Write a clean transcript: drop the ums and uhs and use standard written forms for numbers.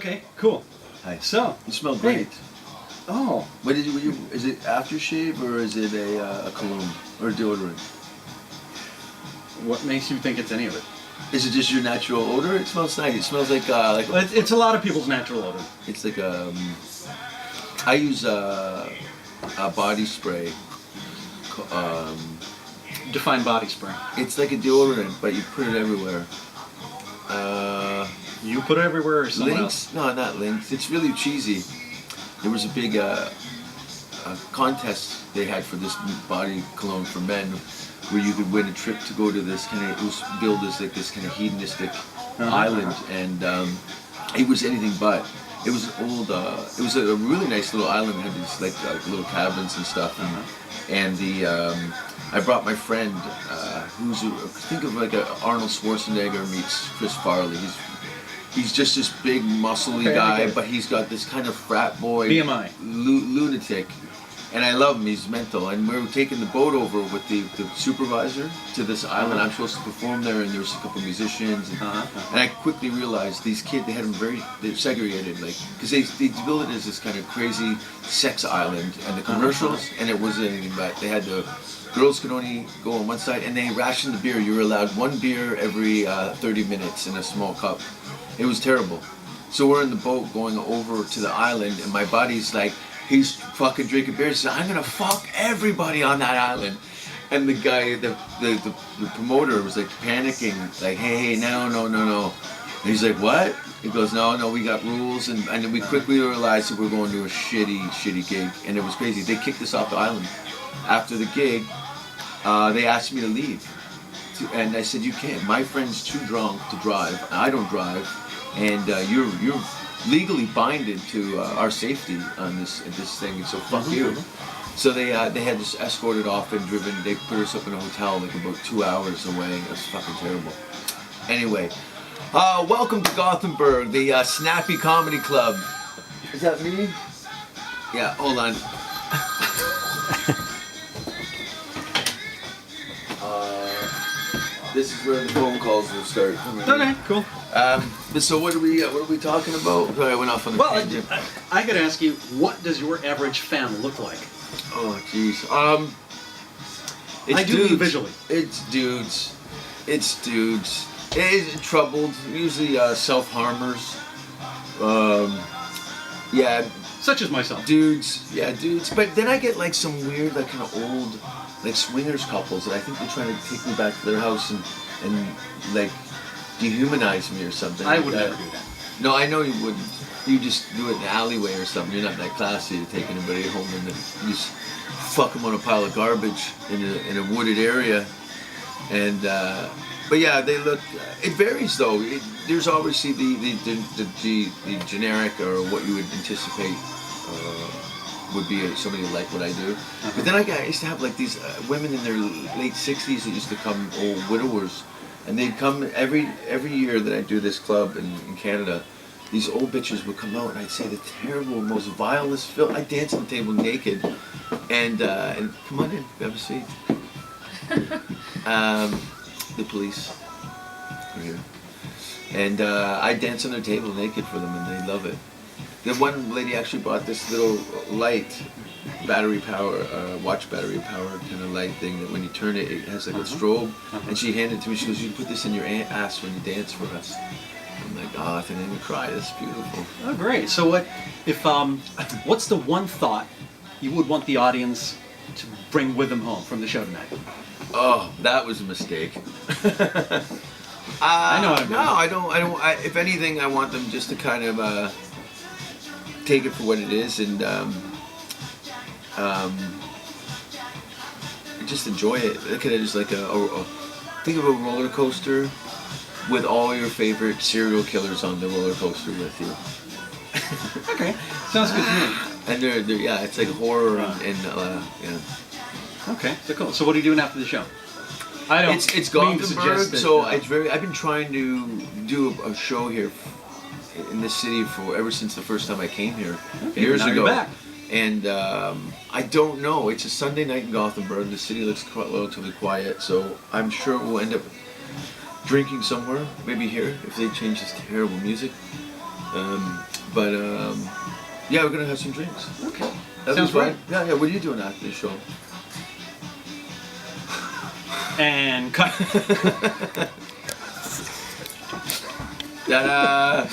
Okay, cool. Hi. So, You smell great. Oh. What did you? Is it aftershave or is it a cologne or deodorant? What makes you think it's any of it? Is it just your natural odor? It smells nice. It smells like It's a lot of people's natural odor. It's like I use a body spray. Define body spray. It's like a deodorant, but you put it everywhere. You put it everywhere or someone else? No, not Lynx. It's really cheesy. There was a big contest they had for this body cologne for men, where you could win a trip to go to this kind of, it was billed as like this kind of hedonistic island, and it was anything but. It was an old, it was a really nice little island. It had these like little cabins and stuff, and the I brought my friend, who's think of like a Arnold Schwarzenegger meets Chris Farley. He's just this big, muscly guy, but he's got this kind of frat boy BMI lunatic. And I love him, he's mental. And we were taking the boat over with the supervisor to this island. I'm supposed to perform there, and there was a couple of musicians. And I quickly realized they're segregated, like, because they built it as this kind of crazy sex island. And the commercials, and it wasn't anything but they had the girls could only go on one side, and they rationed the beer. You were allowed one beer every 30 minutes in a small cup. It was terrible. So we're in the boat going over to the island, and my buddy's like, he's fucking drinking beer. He said, I'm gonna fuck everybody on that island. And the guy, the promoter was like panicking, like, hey, no. And he's like, what? He goes, no, we got rules. And then we quickly realized that we're going to a shitty gig. And it was crazy. They kicked us off the island. After the gig, they asked me to leave. And I said, you can't. My friend's too drunk to drive. I don't drive. And you're legally binded to our safety on this thing, and so fuck you. So they had us escorted off and driven. They put us up in a hotel like about 2 hours away. It was fucking terrible. Anyway, welcome to Gothenburg, the Snappy Comedy Club. Is that me? Yeah, hold on. This is where the phone calls will start. Okay, cool. So what are we talking about? Sorry, I went off on the tangent. I gotta ask you, what does your average fan look like? Oh, jeez. It's I do dudes. mean visually. It's dudes. It's troubled, usually self-harmers. Yeah. Such as myself. Dudes. But then I get like some weird, like kind of old, like swingers couples that I think they're trying to take me back to their house and like dehumanize me or something. I would never do that. No, I know you wouldn't. You just do it in the alleyway or something. You're not that classy to take anybody home and then you just fuck them on a pile of garbage in a wooded area. And but yeah, they look. It varies though. There's obviously the generic or what you would anticipate would be somebody like what I do. But then I used to have like these women in their late 60s that used to come, old widowers, and they'd come every year that I do this club in Canada. These old bitches would come out, and I'd say the terrible, most vilest filth. I'd dance on the table naked, and come on in, have a seat. The police are here, and I dance on their table naked for them, and they love it. The one lady actually bought this little light, battery power, watch battery power kind of light thing that when you turn it, it has like a strobe. And she handed it to me. She goes, "You can put this in your ass when you dance for us." I'm like, oh, I think I'm gonna cry. That's beautiful. Oh, great. So what's the one thought you would want the audience to bring with them home from the show tonight? Oh, that was a mistake. I know what I mean. No, I don't. If anything, I want them just to kind of take it for what it is and just enjoy it. Look at it as like think of a roller coaster with all your favorite serial killers on the roller coaster with you. Okay, sounds good to me. And they're it's like horror and yeah. Okay, so cool. So what are you doing after the show? It's Gothenburg, so I've been trying to do a show here in this city ever since the first time I came here years ago. You're back. And I don't know. It's a Sunday night in Gothenburg. The city looks relatively quiet, so I'm sure we'll end up drinking somewhere, maybe here if they change this terrible music. But yeah, we're gonna have some drinks. Okay. That'd Sounds be fun. great. Yeah, yeah. What are you doing after the show? And cut. Ta-da!